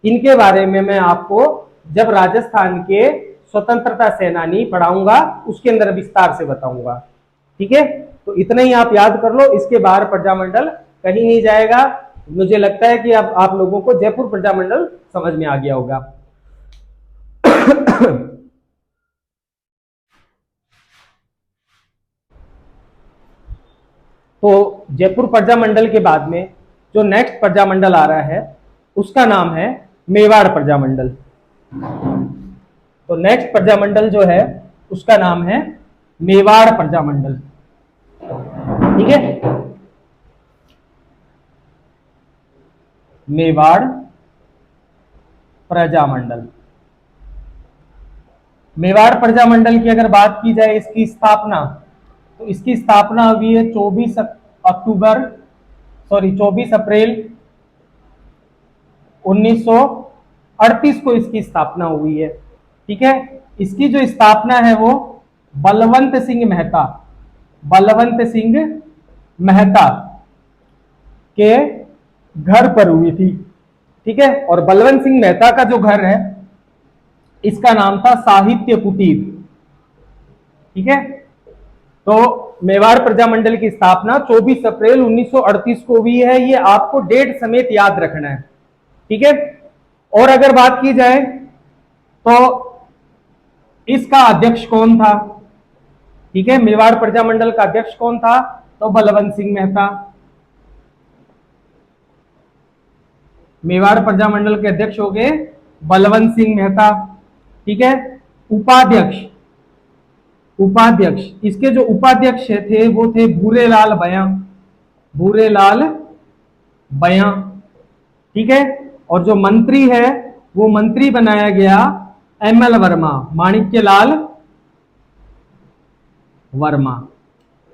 इनके बारे में मैं आपको जब राजस्थान के स्वतंत्रता सेनानी पढ़ाऊंगा उसके अंदर विस्तार से बताऊंगा। ठीक है, तो इतना ही आप याद कर लो, इसके बाहर प्रजामंडल कहीं नहीं जाएगा। मुझे लगता है कि अब आप लोगों को जयपुर प्रजामंडल समझ में आ गया होगा। तो जयपुर प्रजामंडल के बाद में जो नेक्स्ट प्रजामंडल आ रहा है उसका नाम है मेवाड़ प्रजामंडल। तो नेक्स्ट प्रजामंडल जो है उसका नाम है मेवाड़ प्रजामंडल। ठीक है, मेवाड़ प्रजामंडल। मेवाड़ प्रजामंडल की अगर बात की जाए इसकी स्थापना, तो इसकी स्थापना हुई है 24 अप्रैल 1938 को इसकी स्थापना हुई है। ठीक है, इसकी जो स्थापना है वो बलवंत सिंह मेहता के घर पर हुई थी। ठीक है, और बलवंत सिंह मेहता का जो घर है इसका नाम था साहित्य कुटीर। ठीक है, तो मेवाड़ प्रजामंडल की स्थापना 24 अप्रैल 1938 को हुई है, ये आपको डेट समेत याद रखना है। ठीक है, और अगर बात की जाए तो इसका अध्यक्ष कौन था। ठीक है, मेवाड़ प्रजामंडल का अध्यक्ष कौन था, तो बलवंत सिंह मेहता। मेवाड़ प्रजामंडल के अध्यक्ष हो गए बलवंत सिंह मेहता। ठीक है, उपाध्यक्ष इसके जो उपाध्यक्ष थे वो थे भूरेलाल बयां। ठीक है, और जो मंत्री है वो मंत्री बनाया गया एमएल वर्मा, माणिक्यलाल वर्मा।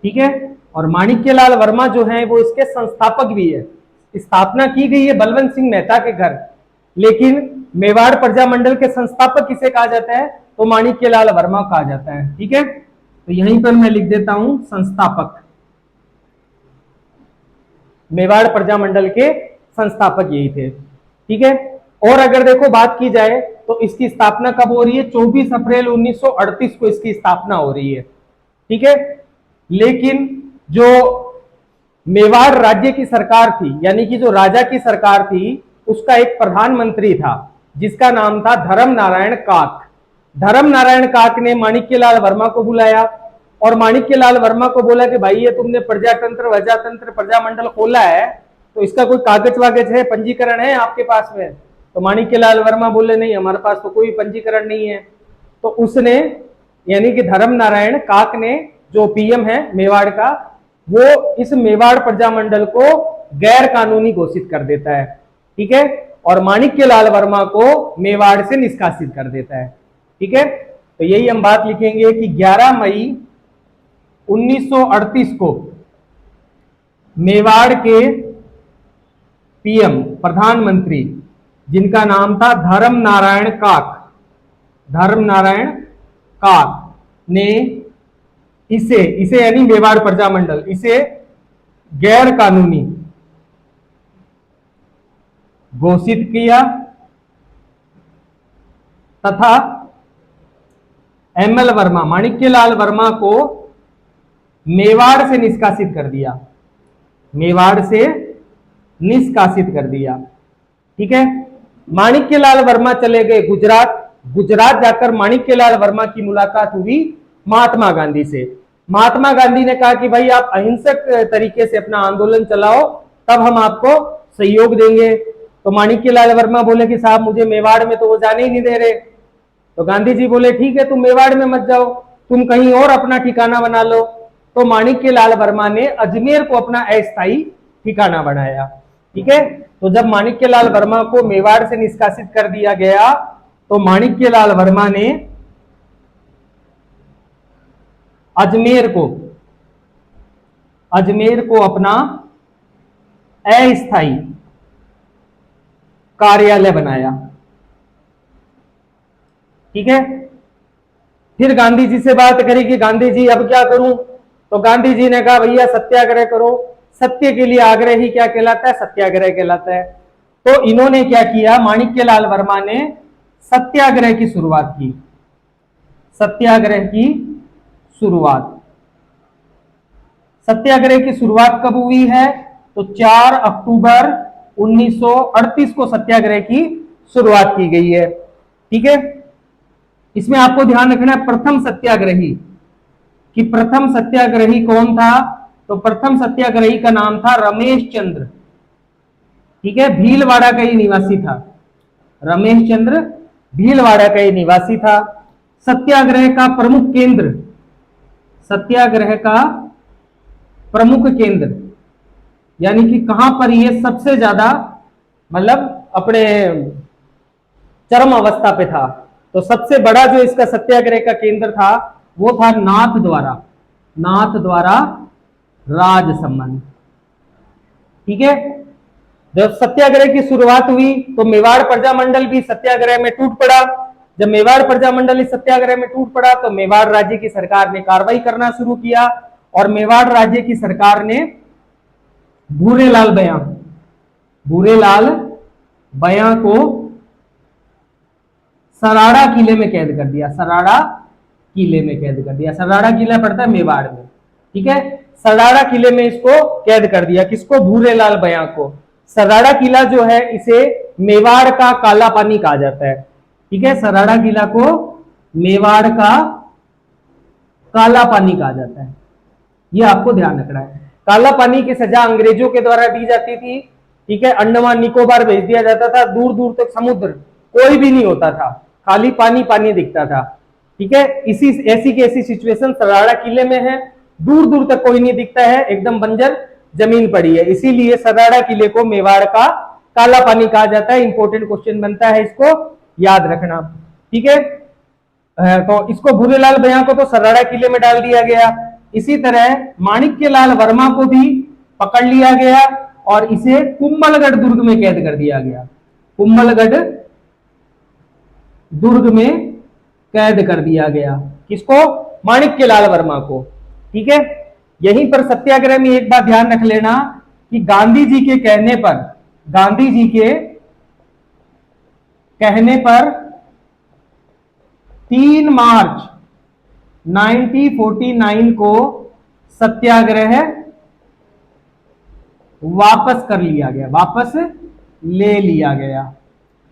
ठीक है, और माणिक्यलाल वर्मा जो है वो इसके संस्थापक भी है। स्थापना की गई है बलवंत सिंह मेहता के घर, लेकिन मेवाड़ प्रजामंडल के संस्थापक किसे कहा जाता है, तो माणिक्यलाल वर्मा कहा जाता है। ठीक है, तो यहीं पर मैं लिख देता हूं संस्थापक, मेवाड़ प्रजामंडल के संस्थापक यही थे। ठीक है, और अगर देखो बात की जाए तो इसकी स्थापना कब हो रही है, 24 अप्रैल 1938 को इसकी स्थापना हो रही है। ठीक है, लेकिन जो मेवाड़ राज्य की सरकार थी, यानी कि जो राजा की सरकार थी, उसका एक प्रधानमंत्री था जिसका नाम था धर्म नारायण काक। धर्म नारायण काक ने माणिक्यलाल वर्मा को बुलाया और माणिक्यलाल वर्मा को बोला कि भाई ये तुमने प्रजातंत्र वजातंत्र प्रजामंडल खोला है, तो इसका कोई कागज वागज है, पंजीकरण है आपके पास में। तो माणिक्यलाल वर्मा बोले नहीं, हमारे पास तो कोई पंजीकरण नहीं है। तो उसने, यानी कि धर्म नारायण काक ने, जो पीएम है मेवाड़ का, वो इस मेवाड़ प्रजामंडल को गैर कानूनी घोषित कर देता है। ठीक है, और माणिक्यलाल वर्मा को मेवाड़ से निष्कासित कर देता है। ठीक है, तो यही हम बात लिखेंगे कि 11 मई 1938 को मेवाड़ के पीएम प्रधानमंत्री, जिनका नाम था धर्मनारायण काक ने इसे यानी मेवाड़ प्रजामंडल, इसे गैर कानूनी घोषित किया तथा एमएल वर्मा, माणिक्यलाल वर्मा को मेवाड़ से निष्कासित कर दिया, मेवाड़ से निष्कासित कर दिया। ठीक है, माणिक्यलाल वर्मा चले गए गुजरात। गुजरात जाकर माणिक्यलाल वर्मा की मुलाकात हुई महात्मा गांधी से। महात्मा गांधी ने कहा कि भाई आप अहिंसक तरीके से अपना आंदोलन चलाओ, तब हम आपको सहयोग देंगे। तो माणिक्यलाल वर्मा बोले कि साहब मुझे मेवाड़ में तो वो जाने ही नहीं दे रहे। तो गांधी जी बोले ठीक है, तुम मेवाड़ में मत जाओ, तुम कहीं और अपना ठिकाना बना लो। तो माणिक्यलाल वर्मा ने अजमेर को अपना अस्थायी ठिकाना बनाया। ठीक है, तो जब माणिक्यलाल वर्मा को मेवाड़ से निष्कासित कर दिया गया तो माणिक्यलाल वर्मा ने अजमेर को अपना अस्थायी कार्यालय बनाया। ठीक है, फिर गांधी जी से बात करी कि गांधी जी अब क्या करूं। तो गांधी जी ने कहा भैया सत्याग्रह करो। सत्य के लिए आग्रह ही क्या कहलाता है, सत्याग्रह कहलाता है। तो इन्होंने क्या किया, माणिक्यलाल वर्मा ने सत्याग्रह की शुरुआत की। सत्याग्रह की शुरुआत कब हुई है, तो 4 अक्टूबर 1938 को सत्याग्रह की शुरुआत की गई है। ठीक है, इसमें आपको ध्यान रखना है प्रथम सत्याग्रही कि प्रथम सत्याग्रही कौन था। तो प्रथम सत्याग्रही का नाम था रमेश चंद्र। ठीक है, भीलवाड़ा का ही निवासी था। रमेश चंद्र भीलवाड़ा का ही निवासी था। सत्याग्रह का प्रमुख केंद्र यानी कि कहां पर यह सबसे ज्यादा मतलब अपने चरम अवस्था पे था, तो सबसे बड़ा जो इसका सत्याग्रह का केंद्र था वो था नाथ द्वारा राजसमंद। ठीक है, जब सत्याग्रह की शुरुआत हुई तो मेवाड़ प्रजामंडल भी सत्याग्रह में टूट पड़ा। जब मेवाड़ प्रजामंडल इस सत्याग्रह में टूट पड़ा तो मेवाड़ राज्य की सरकार ने कार्रवाई करना शुरू किया और मेवाड़ राज्य की सरकार ने भूरेलाल बयां को सराड़ा किले में कैद कर दिया। सराड़ा किला पड़ता है मेवाड़ में। ठीक है, सराड़ा किले में इसको कैद कर दिया। किसको, भूरेलाल बयां को। सराड़ा किला जो है इसे मेवाड़ का काला पानी कहा जाता है। ठीक है, सराड़ा किला को मेवाड़ का काला पानी कहा जाता है, यह आपको ध्यान रखना है। काला पानी की सजा अंग्रेजों के द्वारा दी जाती थी। ठीक है, अंडमान निकोबार भेज दिया जाता था, दूर दूर तक समुद्र कोई भी नहीं होता था, खाली पानी दिखता था। ठीक है, ऐसी की ऐसी सिचुएशन सराड़ा किले में है, दूर दूर तक कोई नहीं दिखता है, एकदम बंजर जमीन पड़ी है। इसीलिए सराड़ा किले को मेवाड़ का काला पानी कहा जाता है। इंपॉर्टेंट क्वेश्चन बनता है, इसको याद रखना। ठीक है, तो इसको भूरेलाल बयां को तो सराड़ा किले में डाल दिया गया। इसी तरह माणिक्यलाल वर्मा को भी पकड़ लिया गया और इसे कुंभलगढ़ दुर्ग में कैद कर दिया गया। कुंभलगढ़ दुर्ग में कैद कर दिया गया। किसको, माणिक्यलाल वर्मा को। ठीक है, यहीं पर सत्याग्रह में एक बात ध्यान रख लेना कि गांधी जी के कहने पर 3 मार्च 1949 को सत्याग्रह वापस ले लिया गया।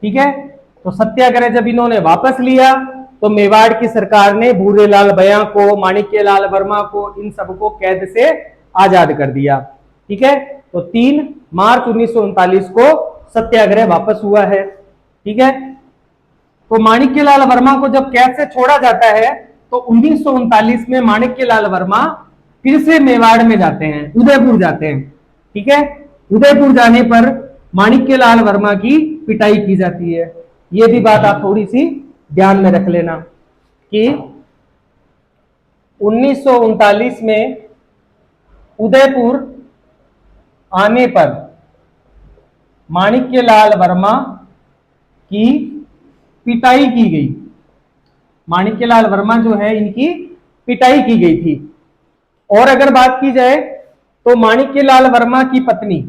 ठीक है, तो सत्याग्रह जब इन्होंने वापस लिया तो मेवाड़ की सरकार ने भूरेलाल बयां को, माणिक्यलाल वर्मा को, इन सबको कैद से आजाद कर दिया। ठीक है, तो 3 मार्च 1939 को सत्याग्रह वापस हुआ है। ठीक है, तो माणिक्यलाल वर्मा को जब कैद से छोड़ा जाता है तो 1939 में माणिक्यलाल वर्मा फिर से मेवाड़ में जाते हैं, उदयपुर जाते हैं। ठीक है, उदयपुर जाने पर माणिक्यलाल वर्मा की पिटाई की जाती है। यह भी बात आप थोड़ी सी ध्यान में रख लेना कि 1939 में उदयपुर आने पर माणिक्यलाल वर्मा की पिटाई की गई। माणिक्यलाल वर्मा जो है इनकी पिटाई की गई थी। और अगर बात की जाए तो माणिक्यलाल वर्मा की पत्नी,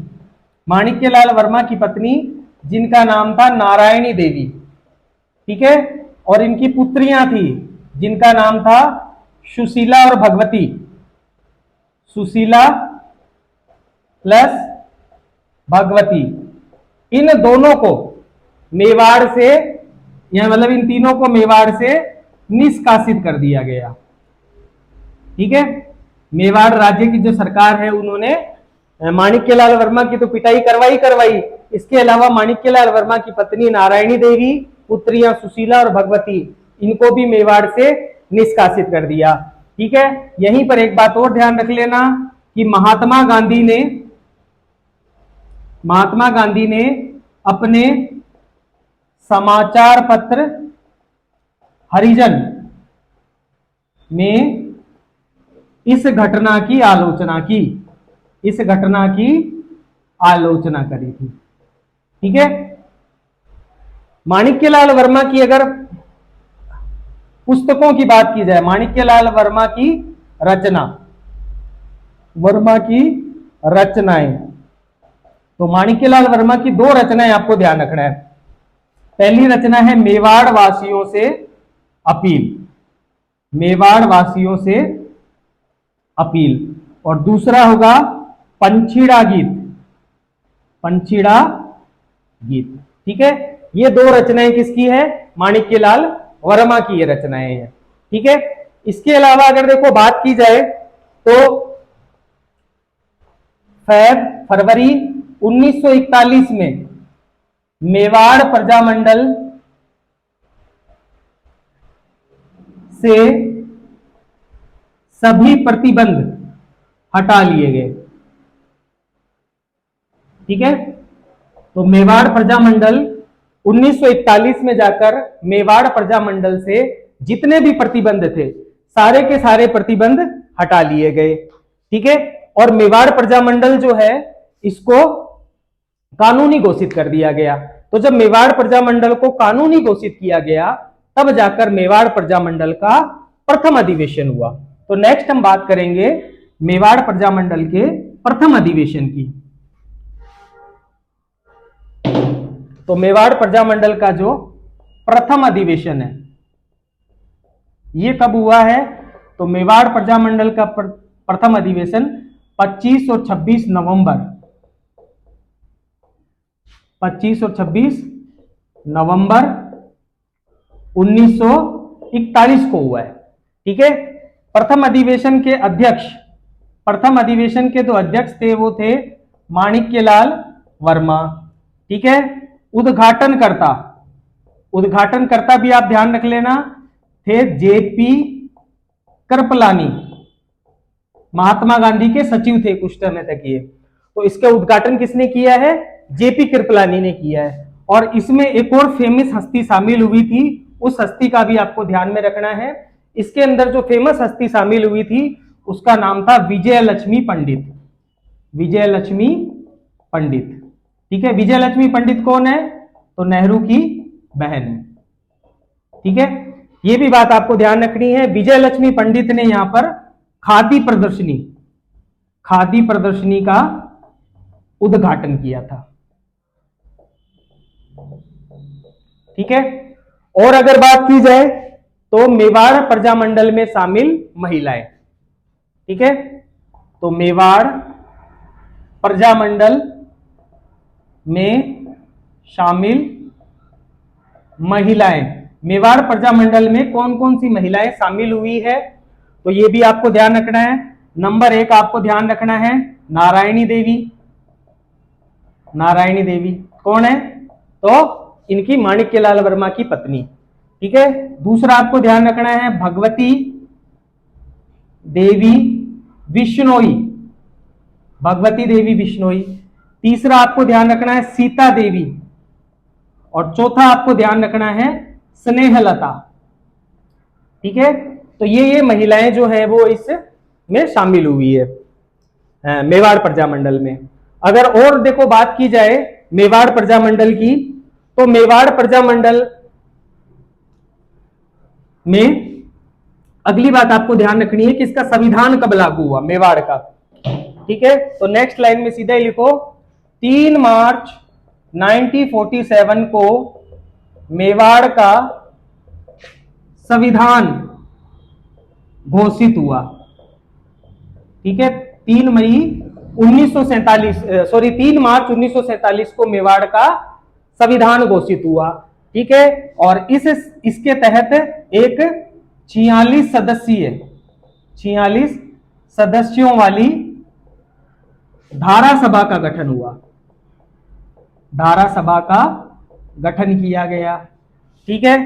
माणिक्यलाल वर्मा की पत्नी जिनका नाम था नारायणी देवी, ठीक है, और इनकी पुत्रियां थी जिनका नाम था सुशीला और भगवती, सुशीला प्लस भगवती, इन दोनों को मेवाड़ से, या मतलब इन तीनों को मेवाड़ से निष्कासित कर दिया गया। ठीक है, मेवाड़ राज्य की जो सरकार है उन्होंने माणिक्यलाल वर्मा की तो पिटाई करवाई, इसके अलावा माणिक्यलाल वर्मा की पत्नी नारायणी देवी, पुत्रियां सुशीला और भगवती, इनको भी मेवाड़ से निष्कासित कर दिया। ठीक है, यहीं पर एक बात और ध्यान रख लेना कि महात्मा गांधी ने अपने समाचार पत्र हरिजन में इस घटना की आलोचना की, इस घटना की आलोचना करी थी। ठीक है, माणिक्यलाल वर्मा की अगर पुस्तकों की बात की जाए, माणिक्यलाल वर्मा की रचनाएं, तो माणिक्यलाल वर्मा की दो रचनाएं आपको ध्यान रखना है। पहली रचना है मेवाड़ वासियों से अपील, मेवाड़ वासियों से अपील, और दूसरा होगा पंछीड़ा गीत, पंछीड़ा गीत। ठीक है, ये दो रचनाएं किसकी है? माणिक्यलाल वर्मा की ये रचनाएं हैं। ठीक है, इसके अलावा अगर देखो बात की जाए तो फरवरी 1941 में मेवाड़ प्रजामंडल से सभी प्रतिबंध हटा लिए गए। ठीक है, तो मेवाड़ प्रजामंडल 1941 में जाकर मेवाड़ प्रजामंडल से जितने भी प्रतिबंध थे सारे के सारे प्रतिबंध हटा लिए गए। ठीक है, और मेवाड़ प्रजामंडल जो है इसको कानूनी घोषित कर दिया गया। तो जब मेवाड़ प्रजामंडल को कानूनी घोषित किया गया तब जाकर मेवाड़ प्रजामंडल का प्रथम अधिवेशन हुआ। तो नेक्स्ट हम बात करेंगे मेवाड़ प्रजामंडल के प्रथम अधिवेशन की। तो मेवाड़ प्रजामंडल का जो प्रथम अधिवेशन है ये कब हुआ है? तो मेवाड़ प्रजामंडल का प्रथम अधिवेशन 25 और 26 नवंबर 1941 को हुआ है। ठीक है, प्रथम अधिवेशन के जो अध्यक्ष थे वो थे माणिक्यलाल वर्मा। ठीक है, उद्घाटनकर्ता भी आप ध्यान रख लेना थे जेपी कृपलानी, महात्मा गांधी के सचिव थे कुछ समय तक ये। तो इसका उद्घाटन किसने किया है? जेपी कृपलानी ने किया है। और इसमें एक और फेमस हस्ती शामिल हुई थी, उस हस्ती का भी आपको ध्यान में रखना है। इसके अंदर जो फेमस हस्ती शामिल हुई थी उसका नाम था विजयलक्ष्मी पंडित, विजयलक्ष्मी पंडित। ठीक है, विजयलक्ष्मी पंडित कौन है? तो नेहरू की बहन है। ठीक है, ये भी बात आपको ध्यान रखनी है। विजयलक्ष्मी पंडित ने यहां पर खादी प्रदर्शनी का उद्घाटन किया था। ठीक है, और अगर बात की जाए तो मेवाड़ प्रजामंडल में शामिल महिलाएं, ठीक है, तो मेवाड़ प्रजामंडल में शामिल महिलाएं, मेवाड़ प्रजामंडल में कौन कौन सी महिलाएं शामिल हुई है तो ये भी आपको ध्यान रखना है। नंबर 1 आपको ध्यान रखना है नारायणी देवी। नारायणी देवी कौन है? तो इनकी माणिक्यलाल वर्मा की पत्नी। ठीक है, दूसरा आपको ध्यान रखना है भगवती देवी विश्नोई, भगवती देवी विश्नोई। तीसरा आपको ध्यान रखना है सीता देवी, और चौथा आपको ध्यान रखना है स्नेहलता। ठीक है, तो तो ये महिलाएं जो है वो इसमें शामिल हुई है मेवाड़ प्रजामंडल में। अगर और देखो बात की जाए मेवाड़ प्रजामंडल की, तो मेवाड़ प्रजामंडल में अगली बात आपको ध्यान रखनी है कि इसका संविधान कब लागू हुआ मेवाड़ का। ठीक है, तो नेक्स्ट लाइन में सीधा ही लिखो 3 मार्च 1947 को मेवाड़ का संविधान घोषित हुआ। ठीक है, 3 मार्च 1947 को मेवाड़ का संविधान घोषित हुआ। ठीक है, और इसके तहत एक 46 सदस्यों वाली धारा सभा का गठन हुआ। धारा सभा का गठन किया गया। ठीक है,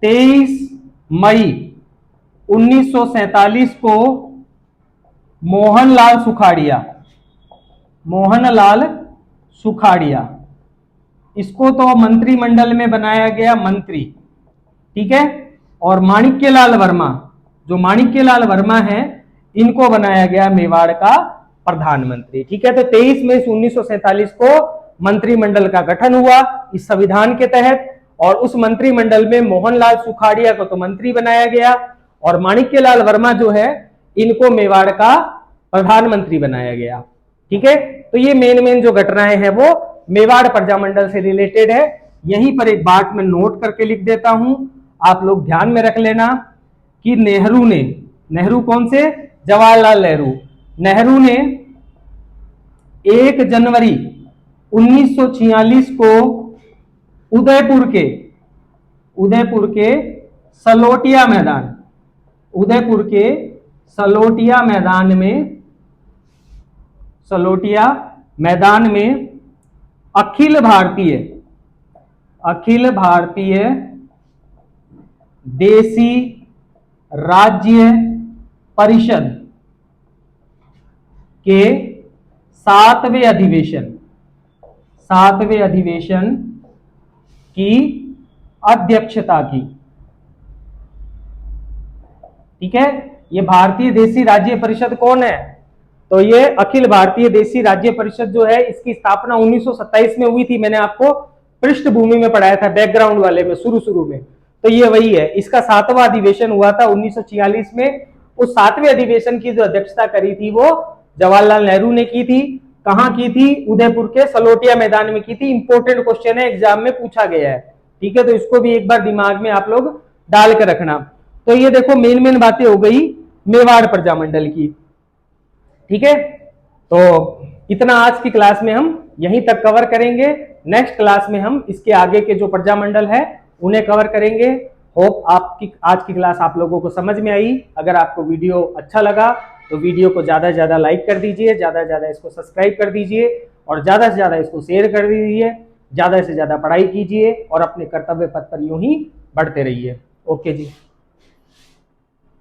23 मई 1947 को मोहनलाल सुखाड़िया इसको तो मंत्रिमंडल में बनाया गया मंत्री। ठीक है, और माणिक्यलाल वर्मा है, इनको बनाया गया मेवाड़ का प्रधानमंत्री। ठीक है, तो 23 मई 1947 को मंत्रिमंडल का गठन हुआ इस संविधान के तहत, और उस मंत्रिमंडल में मोहनलाल सुखाड़िया को तो मंत्री बनाया गया और माणिक्यलाल वर्मा जो है इनको मेवाड़ का प्रधानमंत्री बनाया गया। ठीक है, तो ये मेन जो घटनाएं हैं वो मेवाड़ प्रजामंडल से रिलेटेड है। यहीं पर एक बात मैं नोट करके लिख देता हूं, आप लोग ध्यान में रख लेना कि नेहरू कौन से, जवाहरलाल नेहरू ने 1 जनवरी 1946 को उदयपुर के सलोटिया मैदान में अखिल भारतीय देसी राज्य परिषद के 7वें अधिवेशन की अध्यक्षता की। ठीक है, ये भारतीय देसी राज्य परिषद कौन है, तो ये अखिल भारतीय देसी राज्य परिषद जो है इसकी स्थापना 1927 में हुई थी। मैंने आपको पृष्ठभूमि में पढ़ाया था, बैकग्राउंड वाले में शुरू में, तो ये वही है। इसका 7वां अधिवेशन हुआ था 1946 में। उस 7वें अधिवेशन की जो अध्यक्षता करी थी वो जवाहरलाल नेहरू ने की थी। कहां की थी, उदयपुर के सलोटिया मैदान में की थी। इंपॉर्टेंट क्वेश्चन है, एग्जाम में पूछा गया है। ठीक है, तो इसको भी एक बार दिमाग में आप लोग डाल के रखना। तो ये देखो मेन बातें हो गई मेवाड़ प्रजामंडल की। ठीक है, तो इतना आज की क्लास में हम यहीं तक कवर करेंगे। नेक्स्ट क्लास में हम इसके आगे के जो प्रजामंडल है उन्हें कवर करेंगे। होप आपकी आज की क्लास आप लोगों को समझ में आई। अगर आपको वीडियो अच्छा लगा तो वीडियो को ज्यादा से ज्यादा लाइक कर दीजिए, ज्यादा से ज्यादा इसको सब्सक्राइब कर दीजिए और ज्यादा से ज्यादा इसको शेयर कर दीजिए। ज्यादा से ज्यादा पढ़ाई कीजिए और अपने कर्तव्य पथ पर यूं ही बढ़ते रहिए। ओके जी।